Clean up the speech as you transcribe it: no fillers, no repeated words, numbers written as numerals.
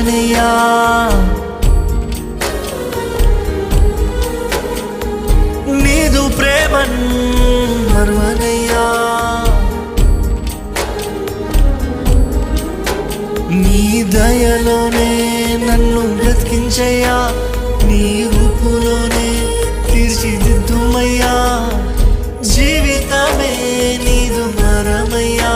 మరువనయ్యా నీదు ప్రేమన్ మరువనయ్యా నీ దయలోనే నన్ను బ్రతికించయ్యా నీ రూపులోనే తీర్చిదిద్దుమయ్యా జీవితమే నీదు మరమయ్యా